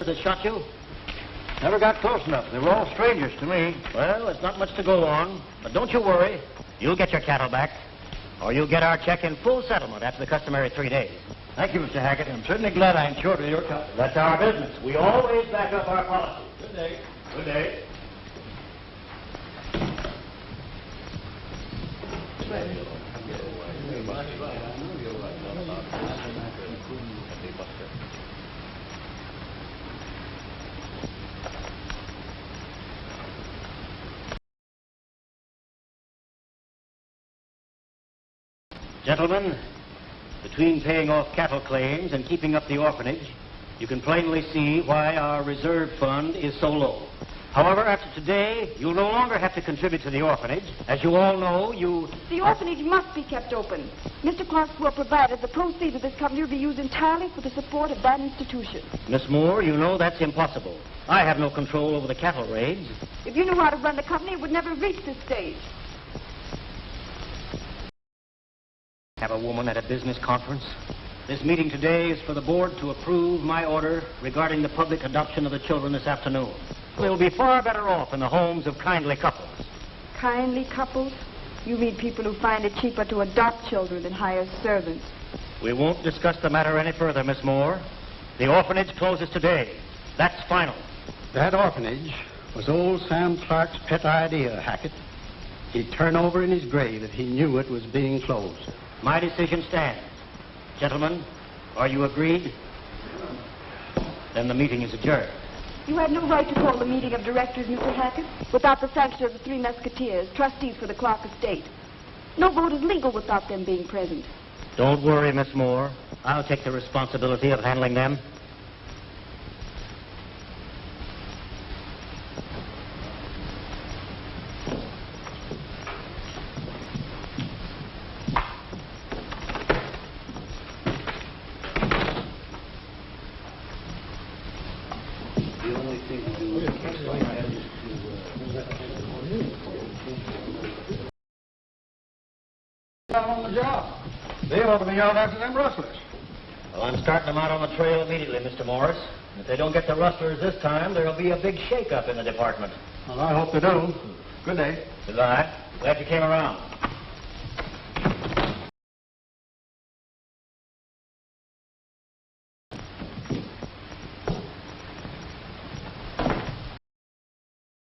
that shot you? Never got close enough. They were all strangers to me. Well, it's not much to go on, but don't you worry. You'll get your cattle back, or you'll get our check in full settlement after the customary 3 days. Thank you, Mr. Hackett. I'm certainly glad I insured your company. That's our business. We always back up our policy. Good day. Good day. Gentlemen, between paying off cattle claims and keeping up the orphanage, you can plainly see why our reserve fund is so low. However, after today, you'll no longer have to contribute to the orphanage. As you all know, The orphanage must be kept open. Mr. Clark will provide that the proceeds of this company will be used entirely for the support of that institution. Miss Moore, you know that's impossible. I have no control over the cattle raids. If you knew how to run the company, it would never reach this stage. Have a woman at a business conference. This meeting today is for the board to approve my order regarding the public adoption of the children this afternoon. They'll be far better off in the homes of kindly couples. Kindly couples? You mean people who find it cheaper to adopt children than hire servants. We won't discuss the matter any further, Miss Moore. The orphanage closes today. That's final. That orphanage was old Sam Clark's pet idea, Hackett. He'd turn over in his grave if he knew it was being closed. My decision stands. Gentlemen, are you agreed? Then the meeting is adjourned. You had no right to call the meeting of directors, Mr. Hackett, without the sanction of the 3 Mesquiteers, trustees for the Clark estate. No vote is legal without them being present. Don't worry, Miss Moore. I'll take the responsibility of handling them. On the job. They ought to be out after them rustlers. Well, I'm starting them out on the trail immediately, Mr. Morris. If they don't get the rustlers this time, there'll be a big shake-up in the department. Well, I hope they do. Good day. Goodbye. Glad you came around.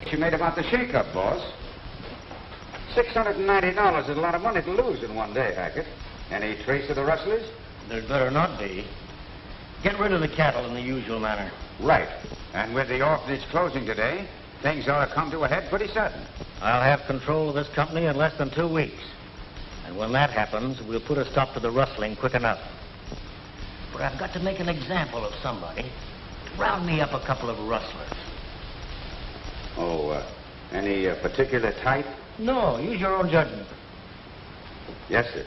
What you made about the shake-up, boss? $690 is a lot of money to lose in one day, Hackett. Any trace of the rustlers? There'd better not be. Get rid of the cattle in the usual manner. Right. And with the orphanage closing today, things ought to come to a head pretty sudden. I'll have control of this company in less than 2 weeks. And when that happens, we'll put a stop to the rustling quick enough. But I've got to make an example of somebody. Round me up a couple of rustlers. Oh, any particular type? No, use your own judgment. Yes, sir.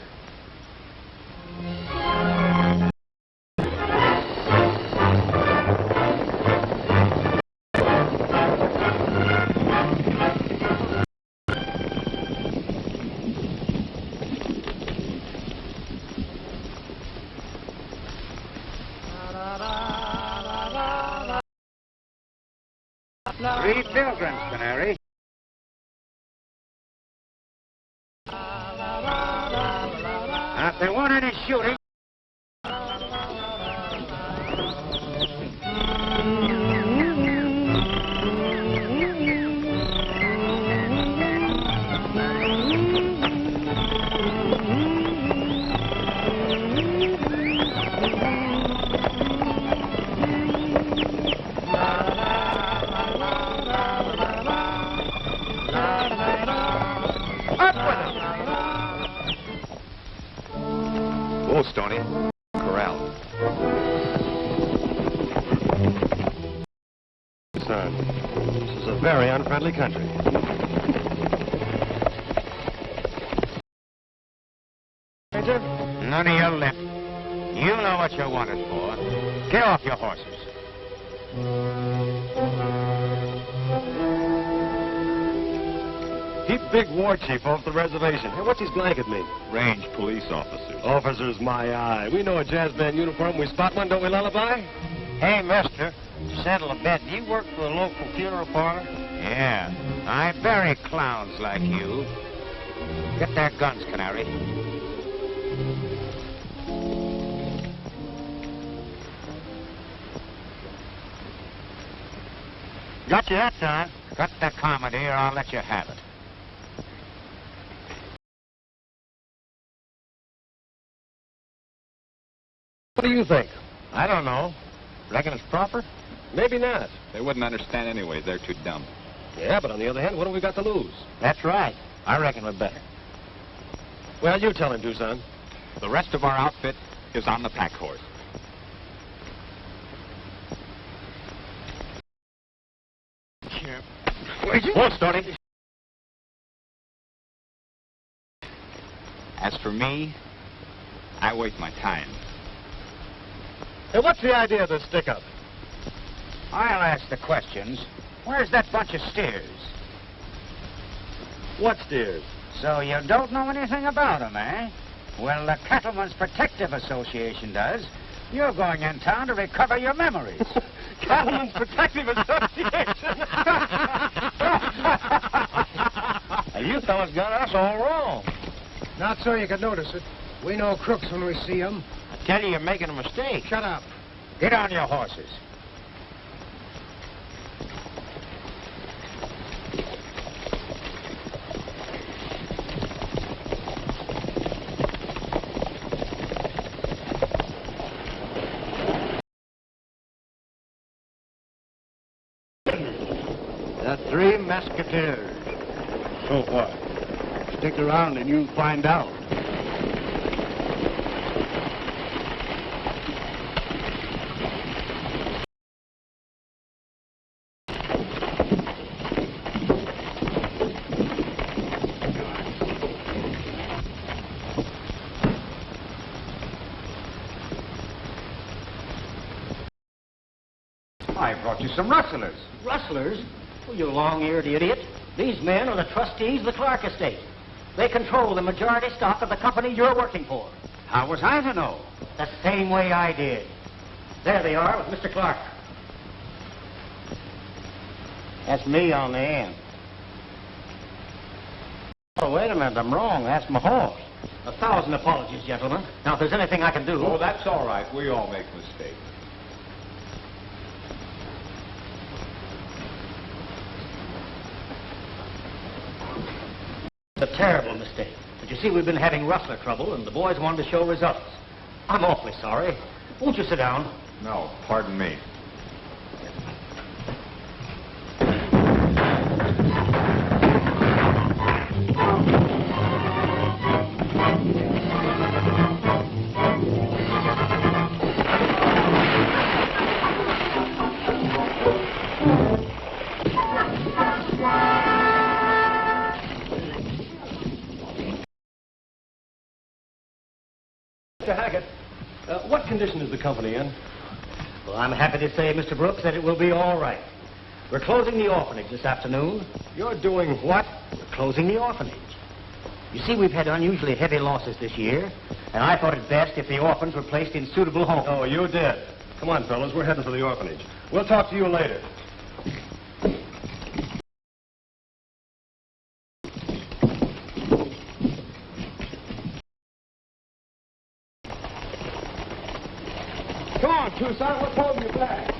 Three pilgrims, Canary. Now, if they want any shooting... Oh, Stoney. Corral. Son, this is a very unfriendly country. None of your lip. You know what you're wanted for. Get off your horses. Keep Big War Chief off the reservation. Hey, what's his blanket mean? Range police officers. Officers, my eye. We know a jazz band uniform. We spot one, don't we, Lullaby? Hey, mister, To settle a bet, do you work for the local funeral parlor? Yeah. I bury clowns like you. Get their guns, Canary. Got you that time. Cut the comedy or I'll let you have it. What do you think? I don't know. Reckon it's proper? Maybe not. They wouldn't understand anyway. They're too dumb. Yeah, but on the other hand, what have we got to lose? That's right. I reckon we're better. Well, you tell him, Tucson. The rest of our outfit is on the pack horse. Won't start it. As for me, I wait my time. Hey, what's the idea of this stick-up? I'll ask the questions. Where's that bunch of steers? What steers? So you don't know anything about them, eh? Well, the Cattlemen's Protective Association does. You're going in town to recover your memories. Cattlemen's Protective Association. You fellas got us all wrong. Not so you could notice it. We know crooks when we see them. I tell you, you're making a mistake. Shut up. Get on your horses. The three Mesquiteers. So what? Stick around and you'll find out. I brought you some rustlers. Rustlers? Oh, you long-eared idiot. These men are the trustees of the Clark estate. They control the majority stock of the company you're working for. How was I to know? The same way I did. There they are with Mr. Clark. That's me on the end. Oh, wait a minute. I'm wrong. That's my horse. 1,000 apologies, gentlemen. Now, if there's anything I can do... Oh, that's all right. We all make mistakes. It's a terrible mistake. But you see, we've been having rustler trouble, and the boys wanted to show results. I'm awfully sorry. Won't you sit down? No, pardon me. Mr. Hackett, what condition is the company in? Well, I'm happy to say, Mr. Brooks, that it will be all right. We're closing the orphanage this afternoon. You're doing what? We're closing the orphanage. You see, we've had unusually heavy losses this year, and I thought it best if the orphans were placed in suitable homes. Oh, you did. Come on, fellas, we're heading for the orphanage. We'll talk to you later. Come on, Tucson, what's holding you back?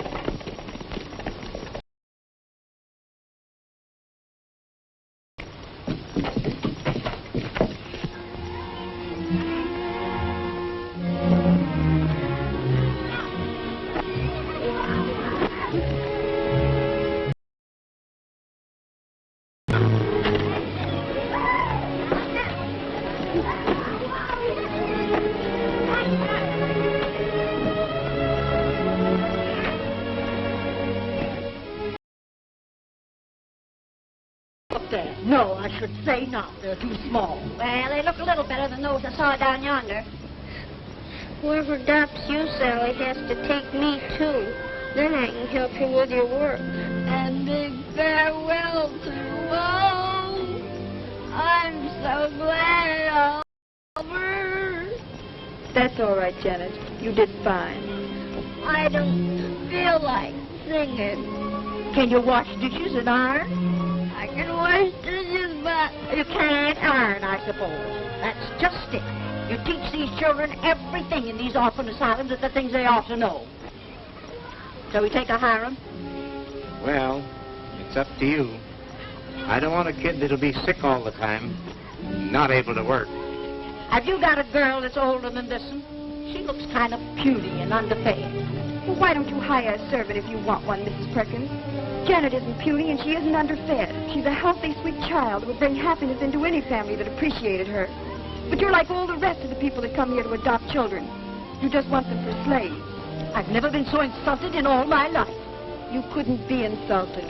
No, I should say not. They're too small. Well, they look a little better than those I saw down yonder. Whoever adopts you, Sally, has to take me, too. Then I can help you with your work. And big farewell to you all. I'm so glad, Oliver. That's all right, Janet. You did fine. I don't feel like singing. Can you wash dishes and iron? I can wash dishes, but You can't iron, I suppose. That's just it. You teach these children everything in these orphan asylums that the things they ought to know. Shall we take a harem? Well, it's up to you. I don't want a kid that'll be sick all the time, not able to work. Have you got a girl that's older than this one? She looks kind of puny and underfed. Well, why don't you hire a servant if you want one, Mrs. Perkins? Janet isn't puny and she isn't underfed. She's a healthy, sweet child who would bring happiness into any family that appreciated her. But you're like all the rest of the people that come here to adopt children. You just want them for slaves. I've never been so insulted in all my life. You couldn't be insulted.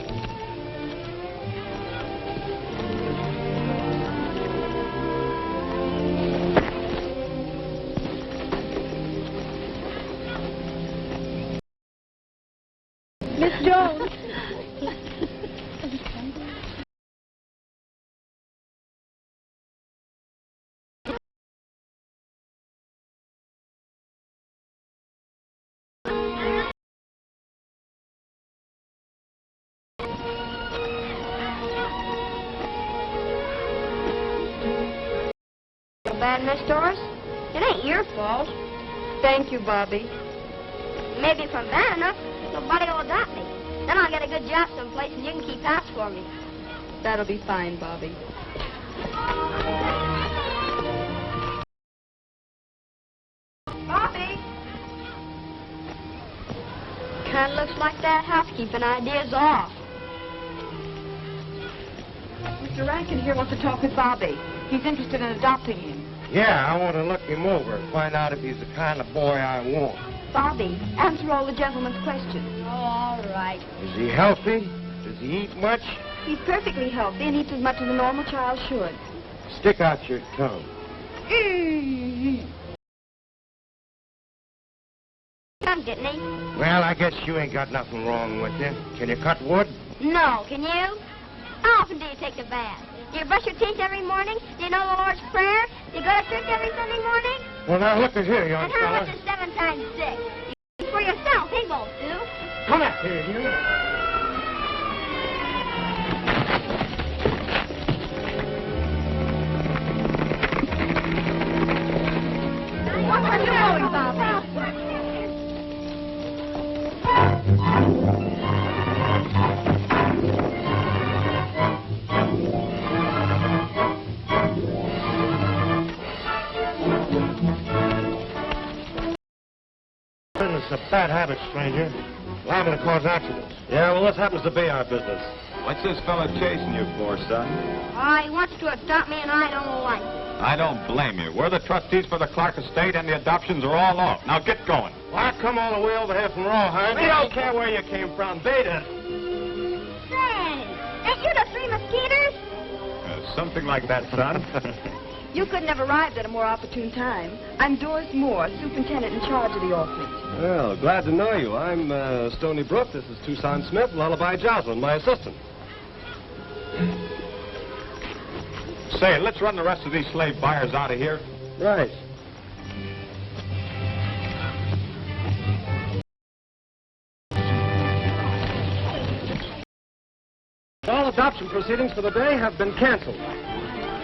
Miss Jones. Bad, Miss Doris? It ain't your fault. Thank you, Bobby. Maybe if I'm bad enough, nobody will adopt me. Then I'll get a good job someplace and you can keep house for me. That'll be fine, Bobby. Bobby! Kind of looks like that housekeeping idea's off. Mr. Rankin here wants to talk with Bobby. He's interested in adopting him. Yeah, I want to look him over and find out if he's the kind of boy I want. Bobby, answer all the gentleman's questions. Oh, all right. Is he healthy? Does he eat much? He's perfectly healthy and eats as much as a normal child should. Stick out your tongue. Come, Ditney. Well, I guess you ain't got nothing wrong with you. Can you cut wood? No, can you? How often do you take a bath? Do you brush your teeth every morning? Do you know the Lord's Prayer? Do you go to church every Sunday morning? Well, now, look at here, young And how fella. much is 7 times 6? For yourself, he won't do. Come back here, you. What are you doing, Bobby? It's a bad habit, stranger. Liable to cause accidents. Yeah, well, this happens to be our business. What's this fella chasing you for, son? He wants to adopt me and I don't like it. I don't blame you. We're the trustees for the Clark estate, and the adoptions are all off. Now get going. Well, I come all the way over here from Rawhide. We don't care where you came from. Beat it. Say, ain't you the 3 Mesquiteers? Something like that, son. You couldn't have arrived at a more opportune time. I'm Doris Moore, superintendent in charge of the orphanage. Well, glad to know you. I'm Stony Brook. This is Tucson Smith, Lullaby Jocelyn, my assistant. Say, let's run the rest of these slave buyers out of here. Right. All adoption proceedings for the day have been canceled.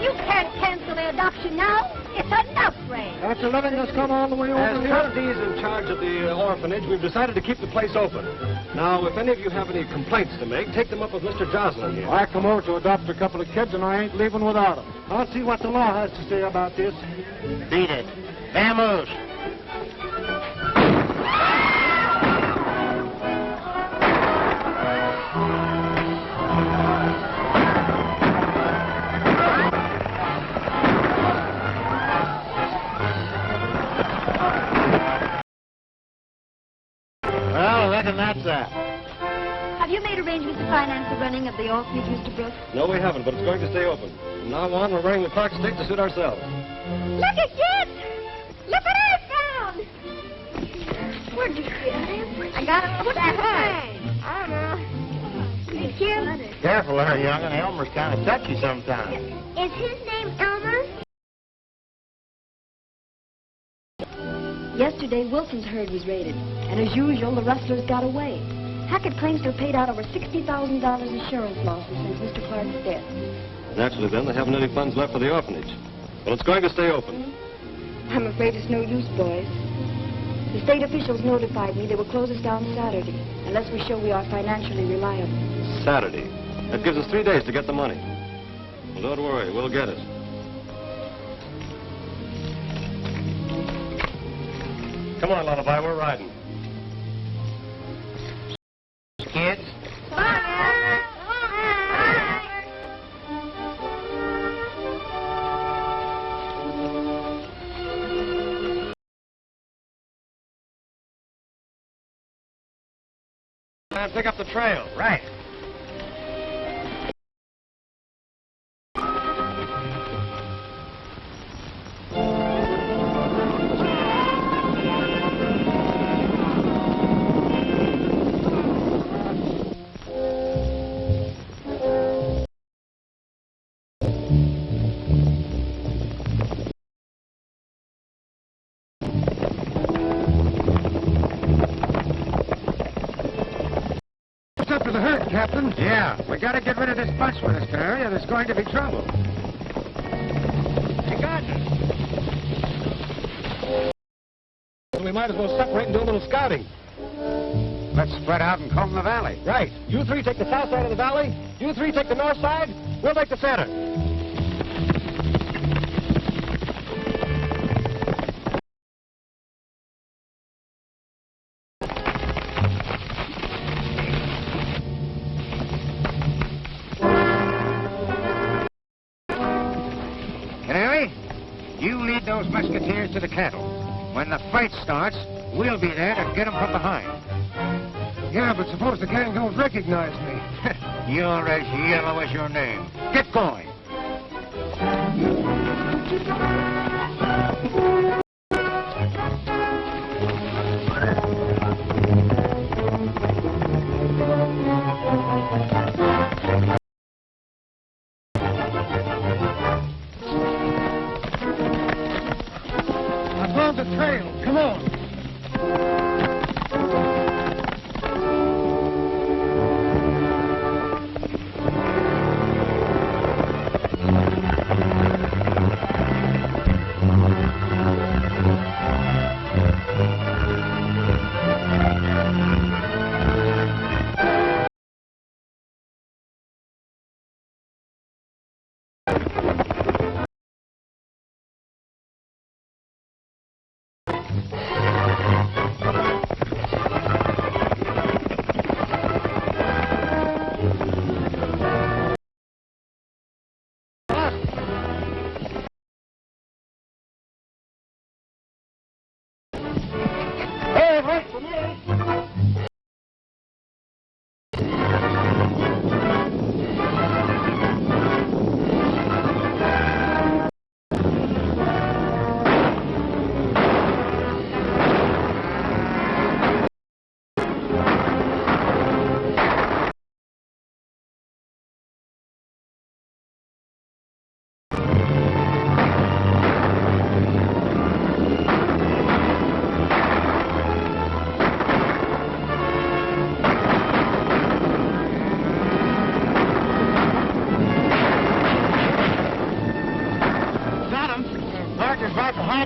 You can't cancel the adoption now. It's an outrage. After letting us come all the way over here? As trustees in charge of the orphanage, we've decided to keep the place open. Now, if any of you have any complaints to make, take them up with Mr. Jocelyn here. I come over to adopt a couple of kids, and I ain't leaving without them. I'll see what the law has to say about this. Beat it. Vamoose. Well, I reckon that's that. Have you made arrangements to finance the running of the orphanage, Mr. Brooks? No, we haven't, but it's going to stay open. From now on, we're running the Clark estate to suit ourselves. Look at kids! Look what I found! Where'd you get it? I got it. What's that thing? I don't know. Is it cute? Careful there, young'un. Elmer's kind of touchy sometimes. Is his name Elmer? Yesterday, Wilson's herd was raided, and as usual, the rustlers got away. Hackett claims to have paid out over $60,000 insurance losses since Mr. Clark's death. Naturally, then, they haven't any funds left for the orphanage. Well, it's going to stay open. I'm afraid it's no use, boys. The state officials notified me they will close us down Saturday, unless we show we are financially reliable. Saturday. That gives us 3 days to get the money. Well, don't worry, we'll get it. Come on, Lullaby, we're riding. Kids? Pick up the trail. Right. Captain? Yeah, we gotta get rid of this bunch with us, Canary, or there's going to be trouble. Hey, Gardner. We might as well separate and do a little scouting. Let's spread out and comb the valley. Right. You three take the south side of the valley. You three take the north side. We'll take the center. You lead those Mesquiteers to the cattle. When the fight starts, we'll be there to get them from behind. Yeah, but suppose the gang don't recognize me. You're as yellow as your name. Get going. The trail. Come on.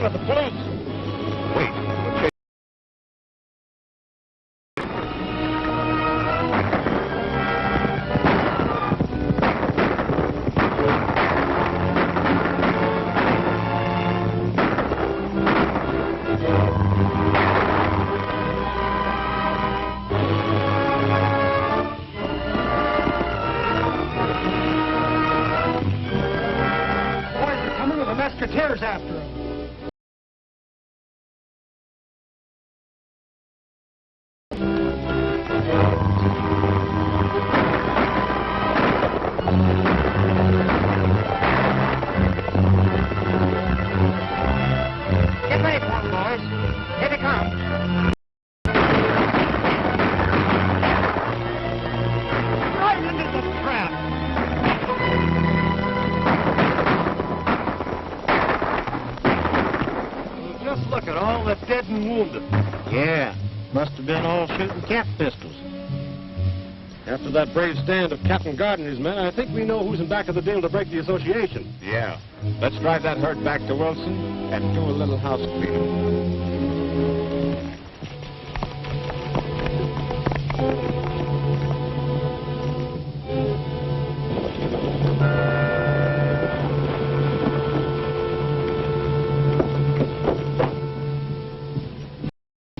With the police. Wait. Boys are coming with the Mesquiteers after them. Get ready for them, boys. Here they come. Right into the trap. Just look at all the dead and wounded. Yeah, must have been all shooting cap pistols. After that brave stand of Captain Gardner's men, I think we know who's in back of the deal to break the association. Yeah. Let's drive that herd back to Wilson and do a little house cleaning.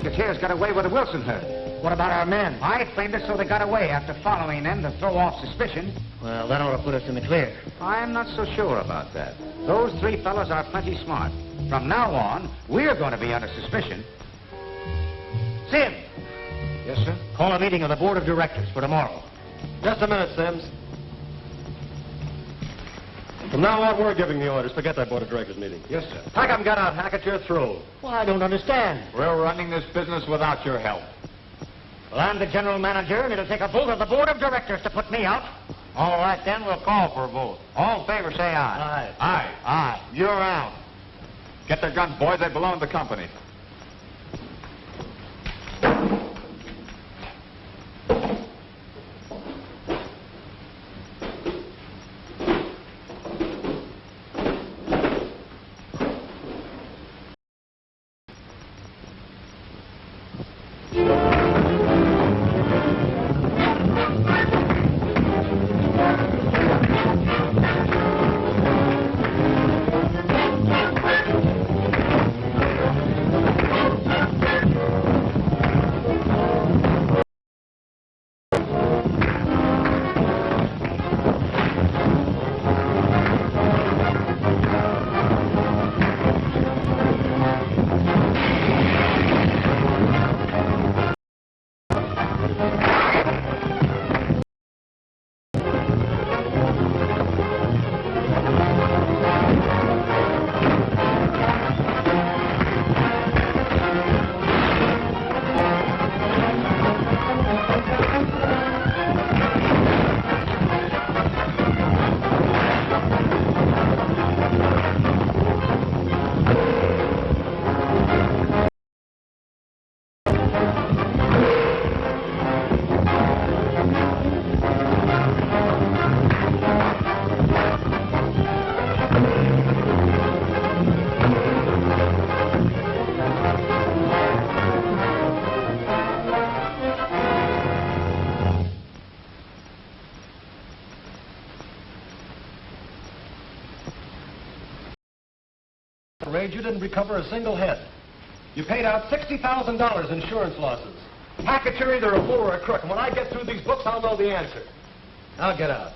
Mesquiteers got away with the Wilson herd. What about our men? I claimed it so they got away after following them to throw off suspicion. Well, that ought to put us in the clear. I'm not so sure about that. Those three fellows are plenty smart. From now on, we're going to be under suspicion. Sim, Yes, sir? call a meeting of the board of directors for tomorrow. Just a minute, Sims. From now on, we're giving the orders. Forget that board of directors meeting. Yes, sir. Pack 'em, get out, Hackett. You're through. Well, I don't understand. We're running this business without your help. Well, I'm the general manager, and it'll take a vote of the board of directors to put me out. All right, then we'll call for a vote. All in favor, say aye. Aye. Aye. Aye. You're out. Get their guns, boys. They belong to the company. Raid, you didn't recover a single head. You paid out $60,000 insurance losses. Hackett, you're either a fool or a crook, and when I get through these books, I'll know the answer. Now get out.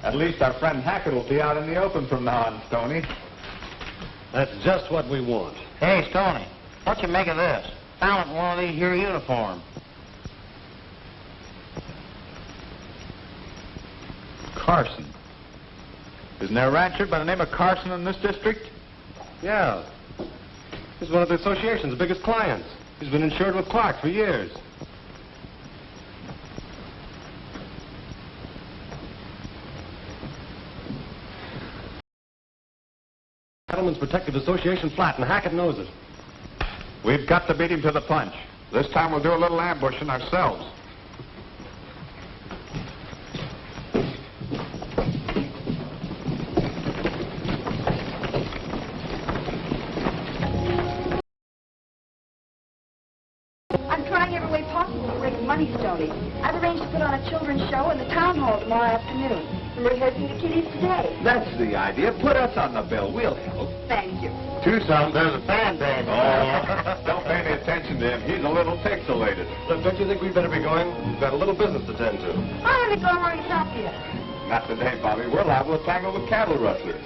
At least our friend Hackett will be out in the open from now on, Stoney. That's just what we want. Hey, Stoney, what you make of this? Found it in one of these here uniforms. Carson. Isn't there a rancher by the name of Carson in this district? Yeah. He's one of the association's biggest clients. He's been insured with Clark for years. Cattlemen's Protective Association flat, and Hackett knows it. We've got to beat him to the punch. This time we'll do a little ambushing ourselves. I'm trying every way possible to raise money, Stoney. I've arranged to put on a children's show in the town hall tomorrow afternoon. We're rehearsing the kiddies today. That's the idea. Put us on the bill. We'll help. Thank you. Tucson, there's a fan band. Oh, don't pay any attention to him. He's a little pixelated. Look, don't you think we'd better be going? We've got a little business to tend to. I want to go where he's up here. Not today, Bobby. We're liable to tangle with cattle rustlers.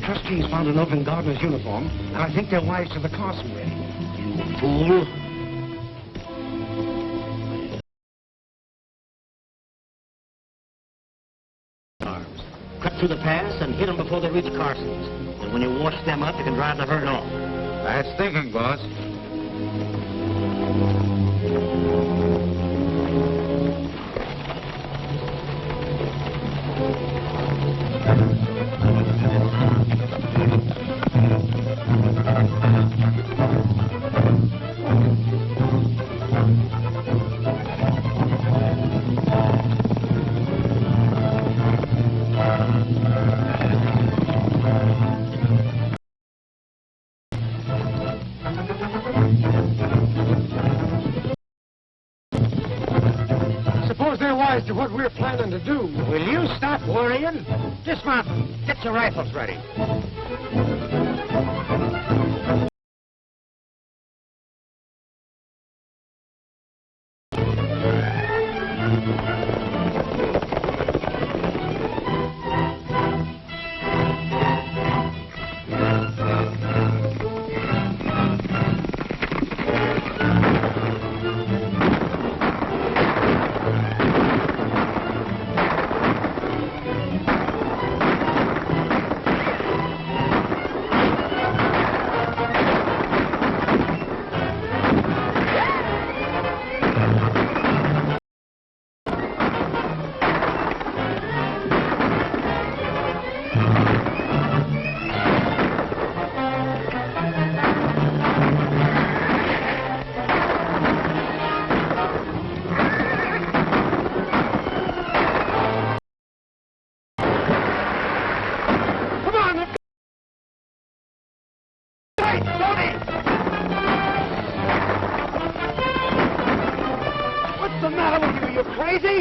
trustees found an open gardener's uniform, and I think they're wives to the Carson lady. You fool. Arms. Cut through the pass and hit them before they reach Carson's. And when you wash them up, you can drive the herd off. That's thinking, boss. Suppose they're wise to what we're planning to do. Will you stop worrying? Dismount. Get your rifles ready.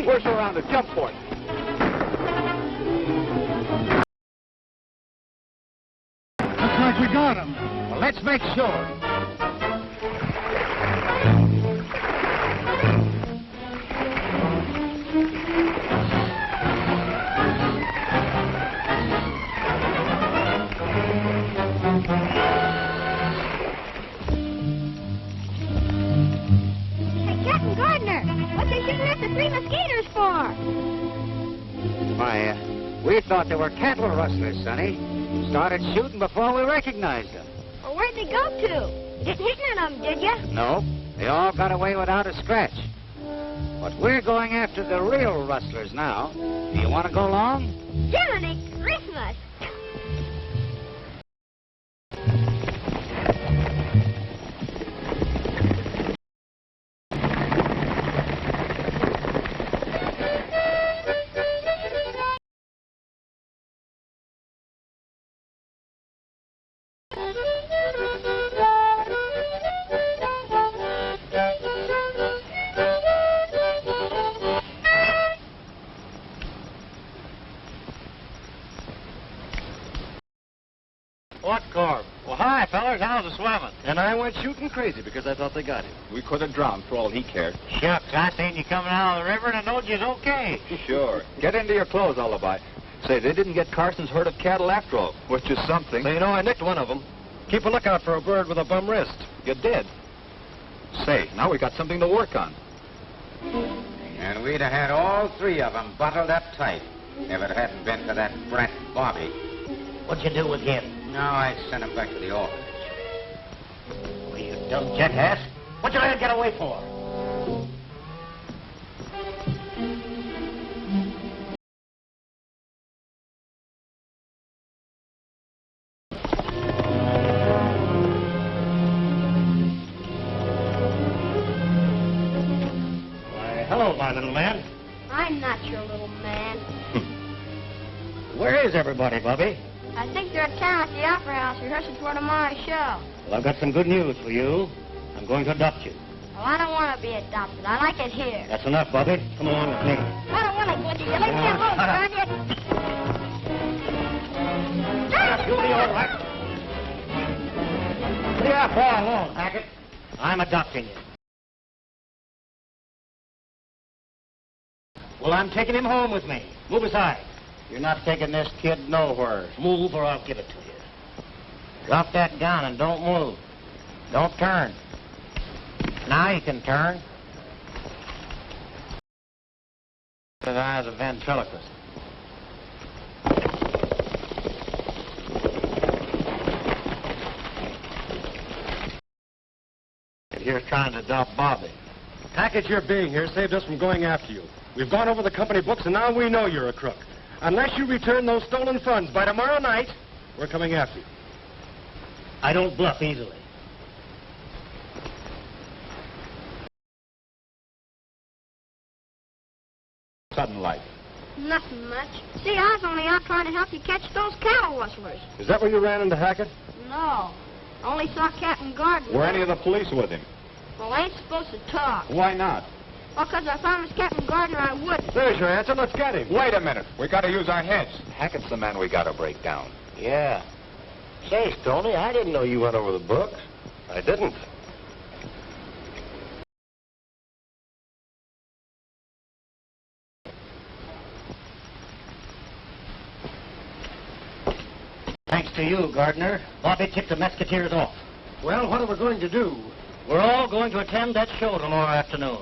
Push around and jump for it. Looks like we got him. Well, let's make sure. Hey, Captain Gardner, what they shooting at the three Mesquiteers for? Why, we thought they were cattle rustlers, Sonny. Started shooting before we recognized them. Well, where'd they go to? Didn't hit none of them, did ya? No, they all got away without a scratch. But we're going after the real rustlers now. Do you want to go along? Jiminy Christmas! What corp? Well, hi, fellas. How's the swimming? And I went shooting crazy because I thought they got him. We could have drowned for all he cared. Shucks, I seen you coming out of the river and I knowed you was okay. Sure. Get into your clothes, Alibi. Say, they didn't get Carson's herd of cattle after all, which is something. So, you know, I nicked one of them. Keep a lookout for a bird with a bum wrist. You did. Say, now we got something to work on. And we'd have had all three of them bottled up tight if it hadn't been for that brat Bobby. What'd you do with him? No, I sent him back to the orphanage. Well, you dumb jackass. What'd you let him get away for? Why, hello, my little man. I'm not your little man. Where is everybody, Bobby? I think they're at town at the Opera House rehearsing for tomorrow's show. Well, I've got some good news for you. I'm going to adopt you. Well, I don't want to be adopted. I like it here. That's enough, Bobby. Come along with me. I don't want to go with you. You leave me alone, darn you. You'll be all right. Leave that boy alone, Hackett. I'm adopting you. Well, I'm taking him home with me. Move aside. You're not taking this kid nowhere. Move or I'll give it to you. Drop that gun and don't move. Don't turn. Now you can turn. His eyes of ventriloquist. Here's trying to dump Bobby. Hackett, your being here saved us from going after you. We've gone over the company books, and now we know you're a crook. Unless you return those stolen funds by tomorrow night, we're coming after you. I don't bluff easily. Sudden light. Nothing much. See, I was only out trying to help you catch those cattle rustlers. Is that where you ran into Hackett? No. Only saw Captain Gardner. Were any of the police with him? Well, I ain't supposed to talk. Why not? Well, 'cause if I was Captain Gardner, I wouldn't. There's your answer. Let's get him. Wait a minute. We got to use our heads. Hackett's the man we got to break down. Yeah. Say, Stoney, I didn't know you went over the books. I didn't. Thanks to you, Gardner, Bobby tipped the Mesquiteers off. Well, what are we going to do? We're all going to attend that show tomorrow afternoon.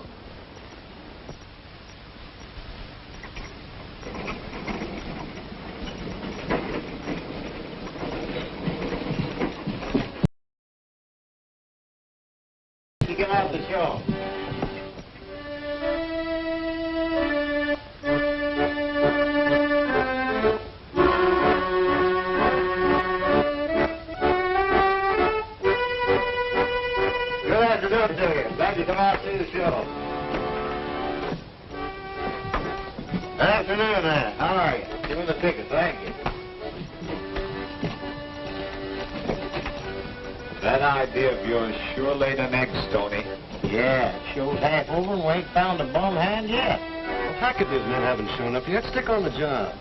You get out of the show. Glad you come out to see the show. Good afternoon, man. How are you? Give me the ticket, thank you. That idea of yours sure laid an egg, Stoney. Yeah, show's half over and we ain't found a bum hand yet. Well, Hackett and his men haven't shown up yet. Stick on the job.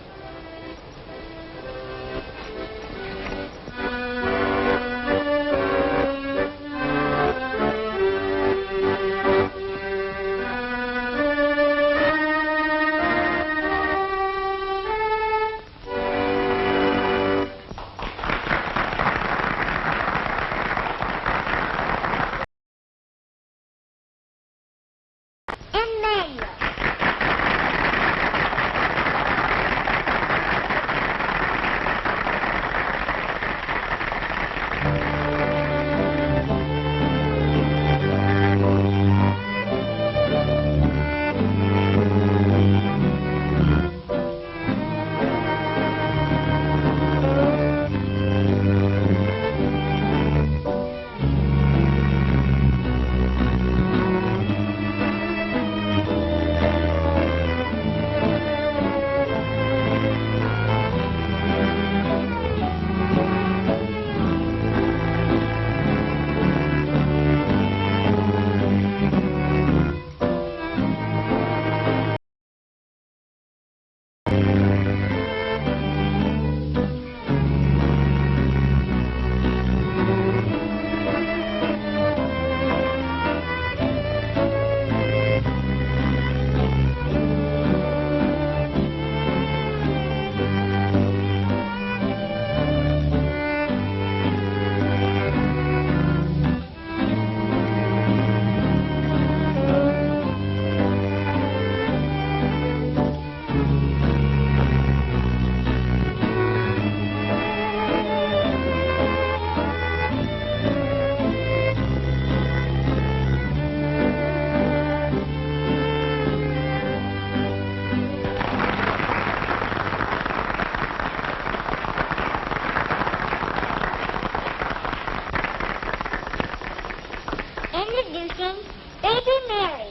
Introducing Baby Mary.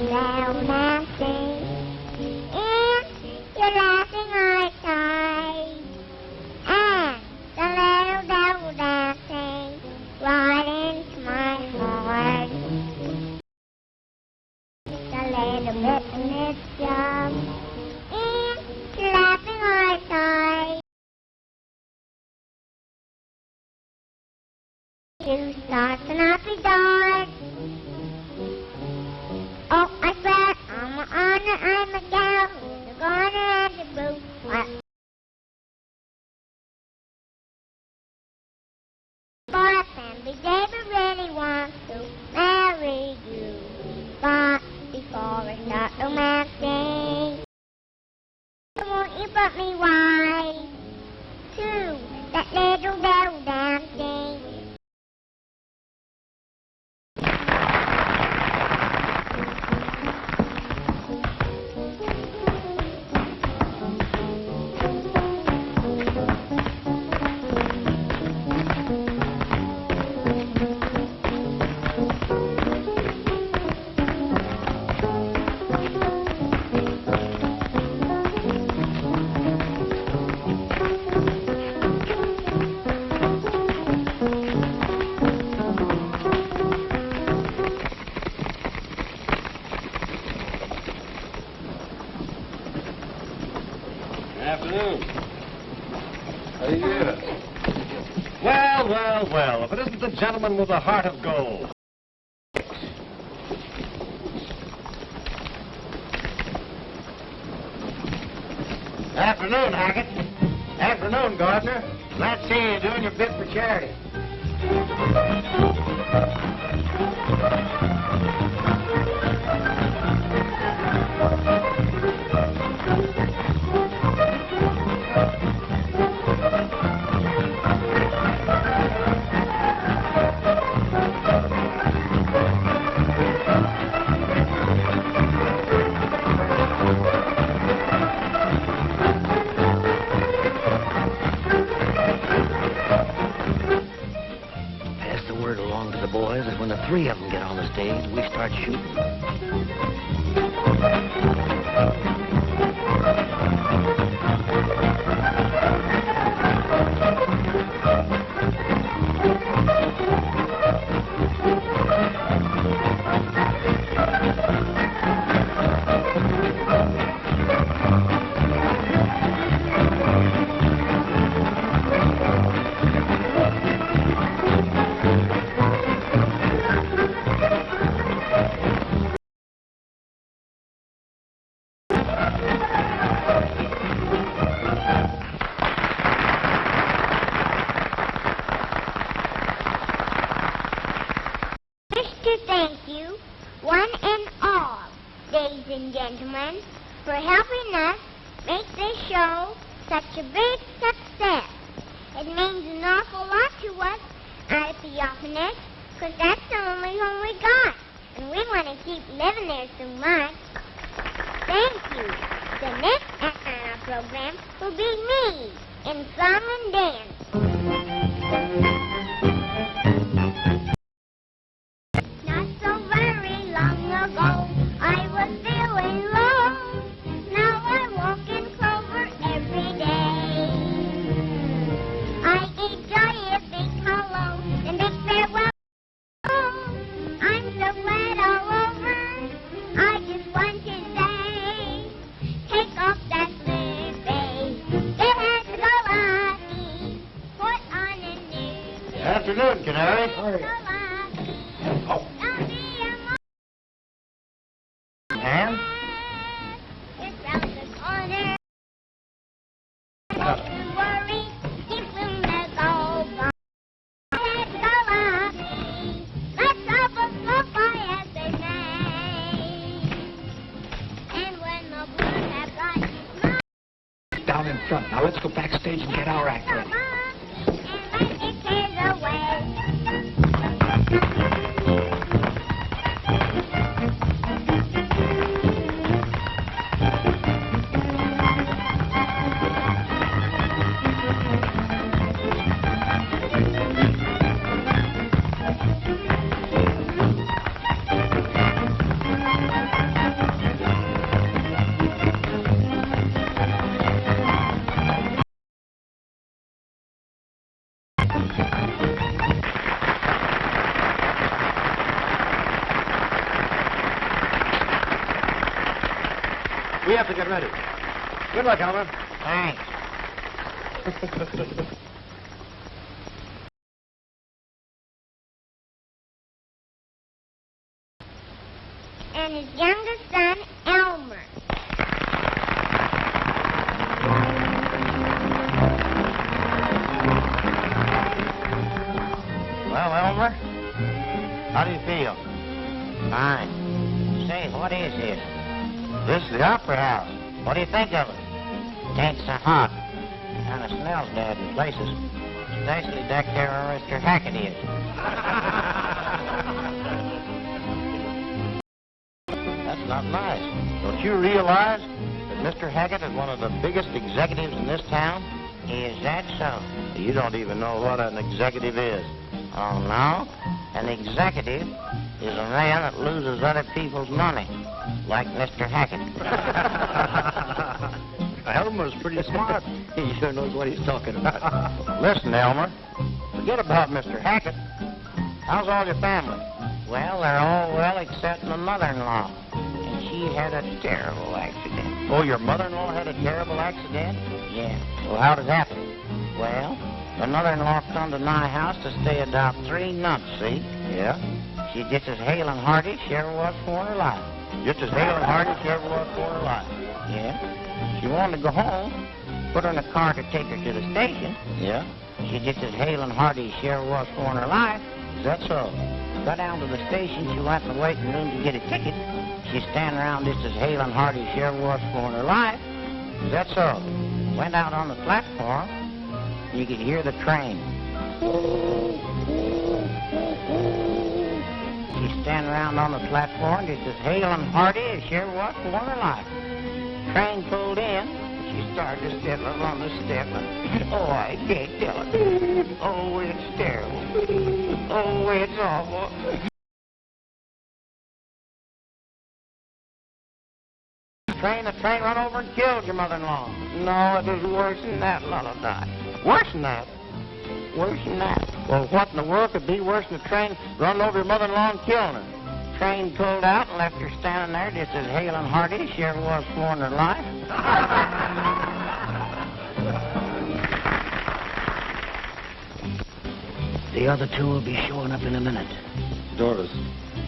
Now laughing, and you're laughing outside, and the little devil dancing right into my heart. Just a little bit in this job, and you're laughing outside. You start tonight. For it's not romantic. Won't you put me wise to that little devil dancing? Afternoon. How do you do? Well, well, well. If it isn't the gentleman with the heart of gold. Afternoon, Hackett. Afternoon, Gardner. Glad to see you doing your bit for charity. Boys, that when the three of them get on the stage, we start shooting. Thank you, one and all, ladies and gentlemen, for helping us make this show such a big success. It means an awful lot to us out at the orphanage, because that's the only home we got, and we want to keep living there so much. Thank you. The next act on our program will be me in song and dance. Afternoon, Canary. Hurry. Oh. And? Down in front. Now let's go backstage and get our act ready. We have to get ready. Good luck, Elmer. Thanks. And his youngest son, Elmer. Well, Elmer, how do you feel? Fine. Say, what is this? This is the Opera House. What do you think of it? It ain't so hot. Kind of smells bad in places. Especially back there where Mr. Hackett is. That's not nice. Don't you realize that Mr. Hackett is one of the biggest executives in this town? Is that so? You don't even know what an executive is. Oh, no? An executive is a man that loses other people's money, like Mr. Hackett. Elmer's pretty smart. He sure knows what he's talking about. Listen, Elmer, forget about Mr. Hackett. How's all your family? Well, they're all well except my mother-in-law. And she had a terrible accident. Oh, your mother-in-law had a terrible accident? Yeah. Well, how did it happen? Well, my mother-in-law come to my house to stay about 3 months, see? Yeah? She's just as hale and hearty as she ever was for her life. Just as hale and hearty as she ever was for her life. Yeah. She wanted to go home, put her in a car to take her to the station. Yeah? She's just as hale and hearty as she ever was for her life. Is that so? Got down to the station, she went in the waiting room to get a ticket. She's standing around just as hale and hearty as she ever was for her life. Is that so? Went out on the platform, and you could hear the train. She's standing around on the platform just as hale and hearty as she ever was for her life. Train pulled in. She started to step up on the step. Oh, I can't tell it. Oh, it's terrible. Oh, it's awful. The train run over and killed your mother-in-law. No, it was worse than that, Lullaby. Worse than that? Worse than that? Well, what in the world could be worse than the train running over your mother-in-law and killing her? Train pulled out and left her standing there just as hale and hearty as she ever was for in her life. The other two will be showing up in a minute. Doris,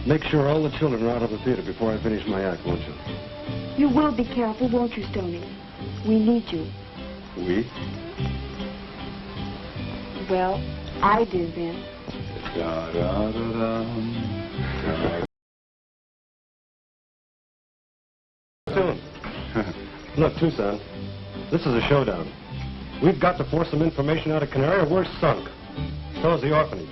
make sure all the children are out of the theater before I finish my act, won't you? You will be careful, won't you, Stoney? We need you. We? Well, I do then. Look, Tucson, this is a showdown. We've got to force some information out of Canary or we're sunk. So is the orphanage.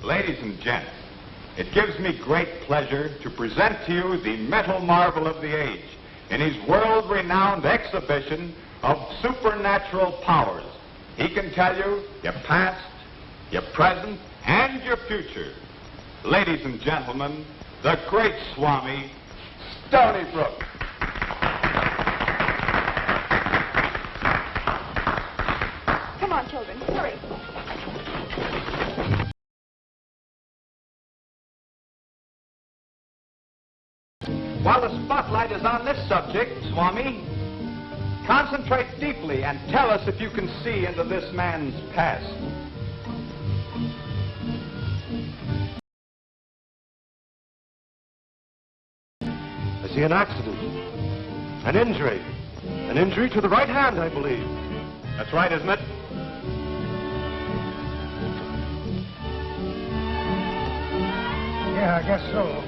Ladies and gents, it gives me great pleasure to present to you the metal marvel of the age in his world-renowned exhibition of supernatural powers. He can tell you your past, your present, and your future. Ladies and gentlemen, the great Swami, Stony Brook. Come on, children, hurry. While the spotlight is on this subject, Swami, concentrate deeply and tell us if you can see into this man's past. I see an accident. An injury. An injury to the right hand, I believe. That's right, isn't it? Yeah, I guess so.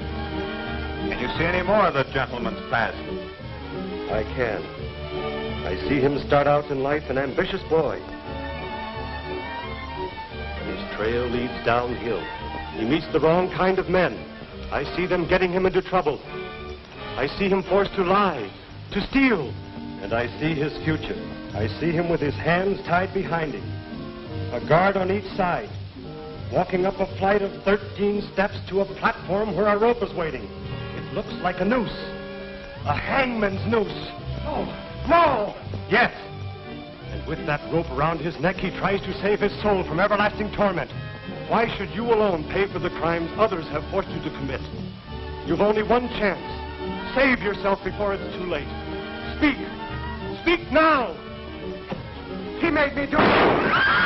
Can you see any more of the gentleman's past? I can. I see him start out in life an ambitious boy. His trail leads downhill. He meets the wrong kind of men. I see them getting him into trouble. I see him forced to lie, to steal. And I see his future. I see him with his hands tied behind him. A guard on each side. Walking up a flight of 13 steps to a platform where a rope is waiting. It looks like a noose. A hangman's noose. No! No! Yes! And with that rope around his neck, he tries to save his soul from everlasting torment. Why should you alone pay for the crimes others have forced you to commit? You've only one chance. Save yourself before it's too late. Speak! Speak now! He made me do it!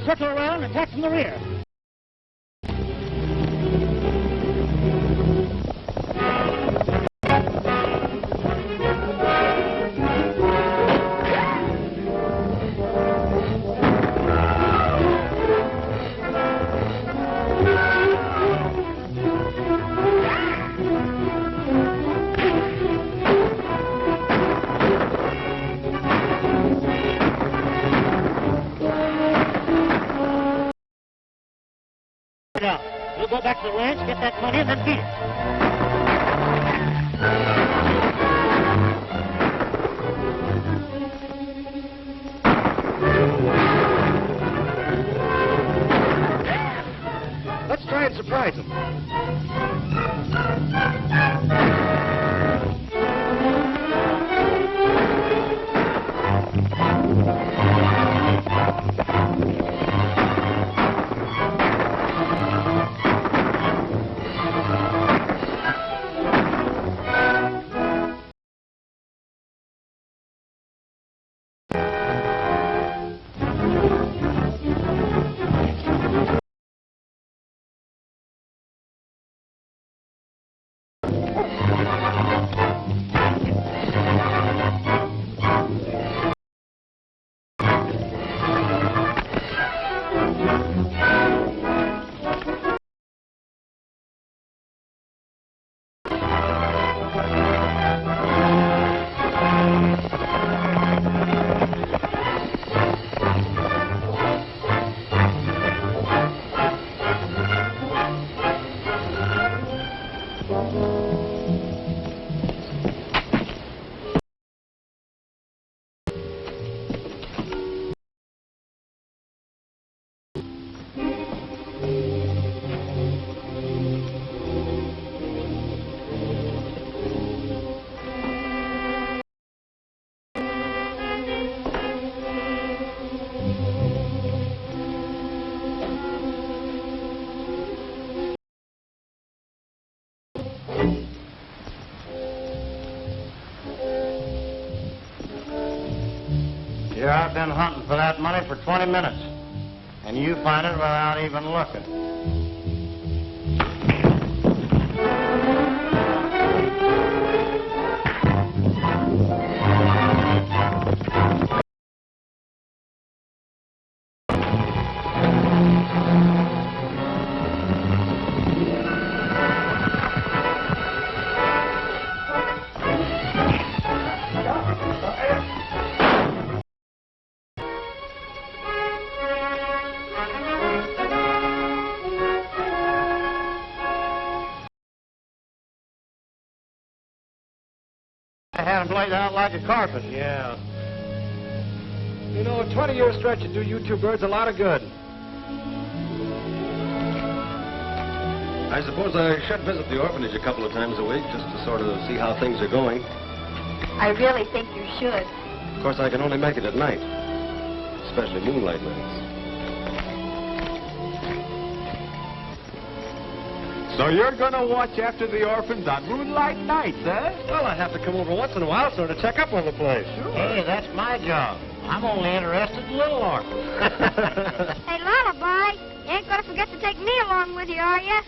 circle around and attack from the rear. We'll go back to the ranch, get that money, and then beat it. Let's try and surprise him. Here I've been hunting for that money for 20 minutes, and you find it without even looking. I had them laid out like a carpet. Yeah. You know, a 20-year stretch would do you two birds a lot of good. I suppose I should visit the orphanage a couple of times a week just to sort of see how things are going. I really think you should. Of course, I can only make it at night, especially moonlight nights. So you're going to watch after the orphans on moonlight nights, eh? Well, I have to come over once in a while, sir, to check up on the place. Sure. Hey, that's my job. I'm only interested in little orphans. Hey, Lullaby, you ain't gonna forget to take me along with you, are you?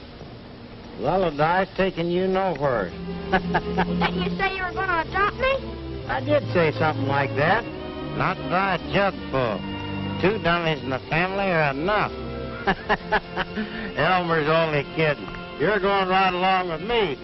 Lullaby's taking you nowhere. Didn't you say you were gonna adopt me? I did say something like that. Not by a jug full. 2 dummies in the family are enough. Elmer's only kidding. You're going right along with me.